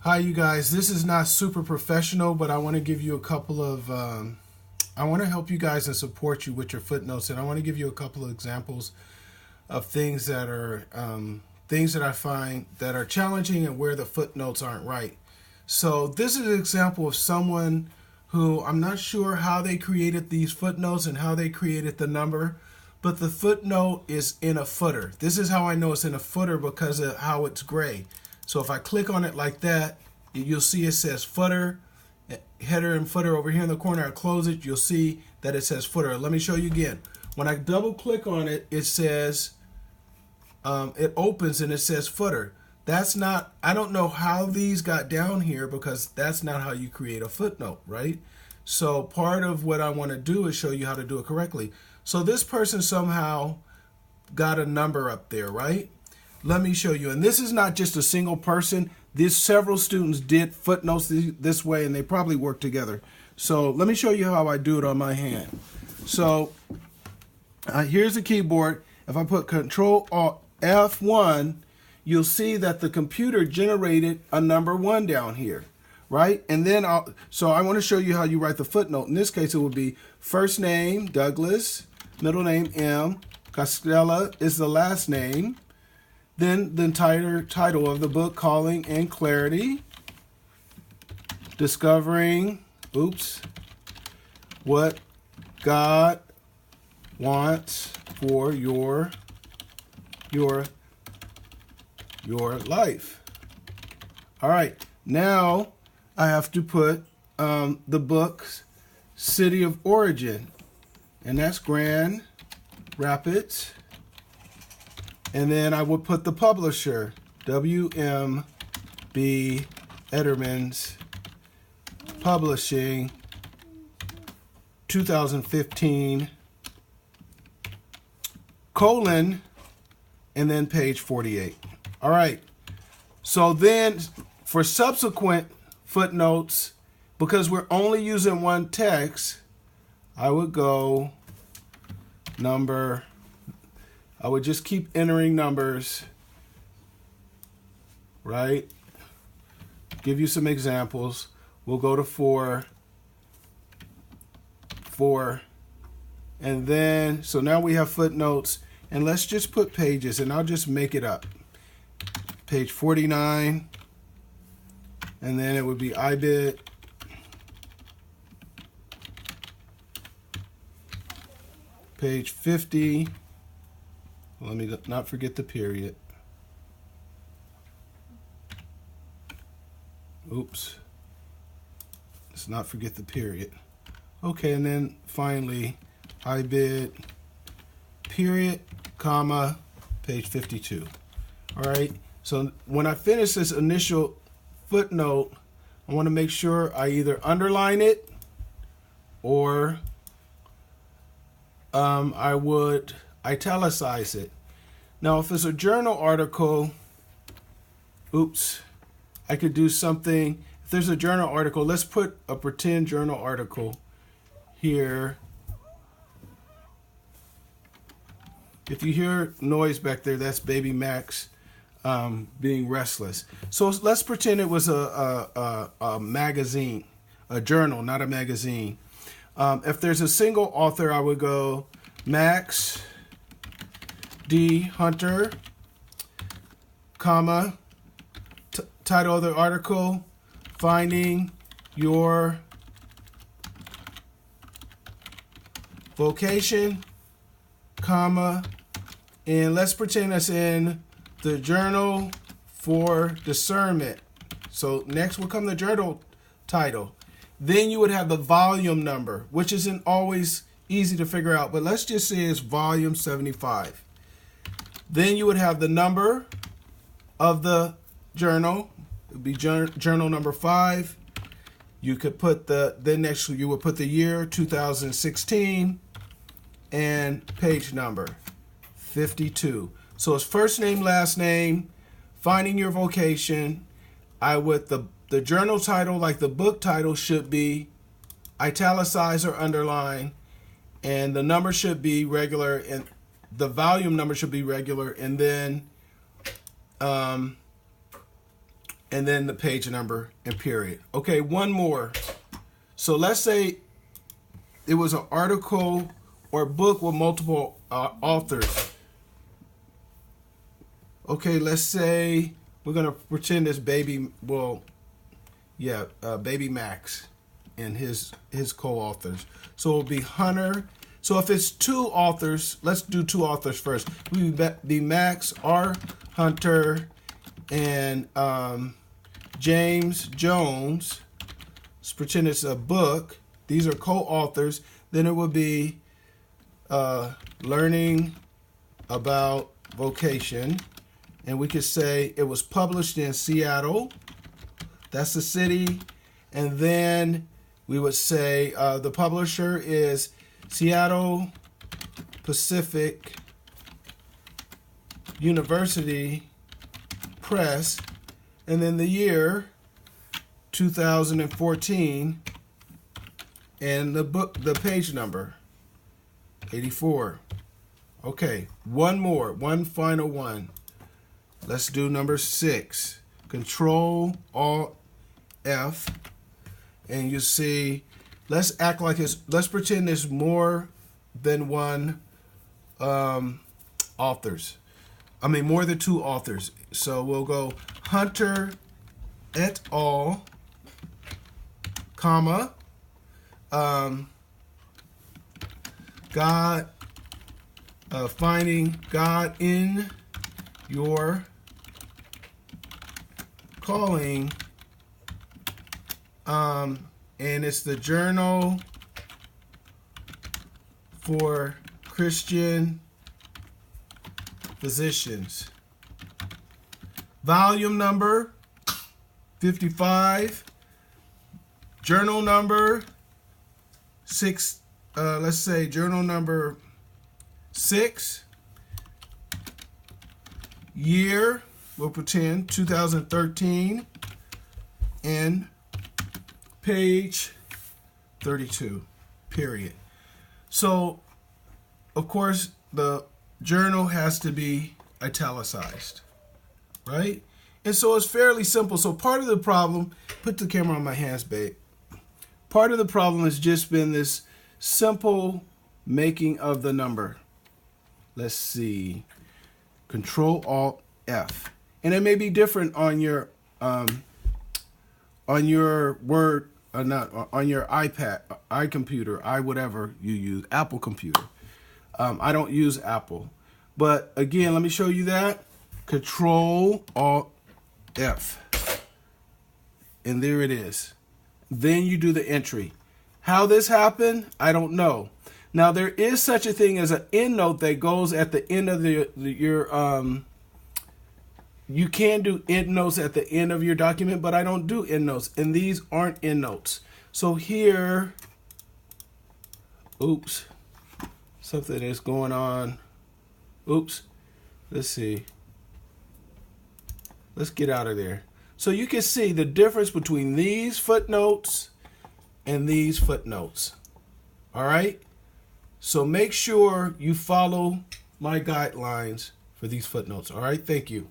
Hi, you guys. This is not super professional, but I want to give you a couple of. I want to help you guys and support you with your footnotes, and I want to give you a couple of examples of things that are things that I find that are challenging and where the footnotes aren't right. So this is an example of someone who I'm not sure how they created these footnotes and how they created the number, but the footnote is in a footer. This is how I know it's in a footer because of how it's gray. So if I click on it like that, you'll see it says footer, header and footer over here in the corner. I close it, you'll see that it says footer. Let me show you again. When I double click on it, it says, it opens and it says footer. That's not, I don't know how these got down here because that's not how you create a footnote, right? So part of what I want to do is show you how to do it correctly. So this person somehow got a number up there, right? Let me show you. And this is not just a single person. These several students did footnotes this way, and they probably work together. So let me show you how I do it on my hand. So here's the keyboard. If I put Control Alt F1, you'll see that the computer generated a number 1 down here, right? And then so I want to show you how you write the footnote. In this case, it would be first name, Douglas, middle name, M, Costella is the last name. Then the entire title of the book, Calling and Clarity, Discovering, what God wants for your life. All right, now I have to put the book's city of origin, and that's Grand Rapids. And then I would put the publisher, WMB Ederman's Publishing, 2015, colon, and then page 48. All right. So then for subsequent footnotes, because we're only using one text, I would go number. I would just keep entering numbers, right? Give you some examples. We'll go to 4, and then, so now we have footnotes, and let's just put pages, and I'll just make it up. Page 49, and then it would be IBIT, page 50. Let me not forget the period. Let's not forget the period. Okay, and then finally, IBID, period, comma, page 52. All right, so when I finish this initial footnote, I want to make sure I either underline it or I would italicize it. Now, if it's a journal article, I could do something. If there's a journal article, let's put a pretend journal article here. If you hear noise back there, that's baby Max being restless. So let's pretend it was a magazine, a journal, not a magazine. If there's a single author, I would go Max D. Hunter, comma, title of the article, Finding Your Vocation, comma, and let's pretend that's in the Journal for Discernment. So next will come the journal title. Then you would have the volume number, which isn't always easy to figure out, but let's just say it's volume 75. Then you would have the number of the journal. It would be journal number 5. You could put then next you would put the year 2016 and page number 52. So it's first name, last name, finding your vocation. The journal title, like the book title, should be italicized or underlined, and the number should be regular, and the volume number should be regular, and then and then the page number and period. Okay, one more. So let's say it was an article or book with multiple authors. Okay, let's say we're gonna pretend it's Baby Max and his co-authors. So it'll be Hunter. So if it's two authors, let's do two authors first. We be Max, R. Hunter, and James Jones. Let's pretend it's a book. These are co-authors. Then it would be learning about vocation. And we could say it was published in Seattle. That's the city. And then we would say the publisher is Seattle Pacific University Press. And then the year 2014. And the page number 84. Okay, one final one. Let's do number 6. Control Alt F, and you see. Let's act like let's pretend there's more than one authors. I mean, more than two authors. So we'll go Hunter et al. Comma. God. Finding God in your calling, and it's the Journal for Christian Physicians. Volume number 55. Journal number 6. Let's say journal number 6. Year, we'll pretend 2013, and page 32, period. So, of course, the journal has to be italicized, right? And so it's fairly simple. So part of the problem, put the camera on my hands, babe. Part of the problem has just been this simple making of the number. Let's see. Control Alt F, and it may be different on your Word, not on your iPad, iComputer, whatever you use, Apple computer. I don't use Apple, but again, let me show you that. Control Alt F, and there it is. Then you do the entry. How this happened, I don't know. Now, there is such a thing as an endnote that goes at the end of your you can do endnotes at the end of your document, but I don't do endnotes, and these aren't endnotes. So here, oops, something is going on. Oops, let's see. Let's get out of there. So you can see the difference between these footnotes and these footnotes. All right? So make sure you follow my guidelines for these footnotes. All right? Thank you.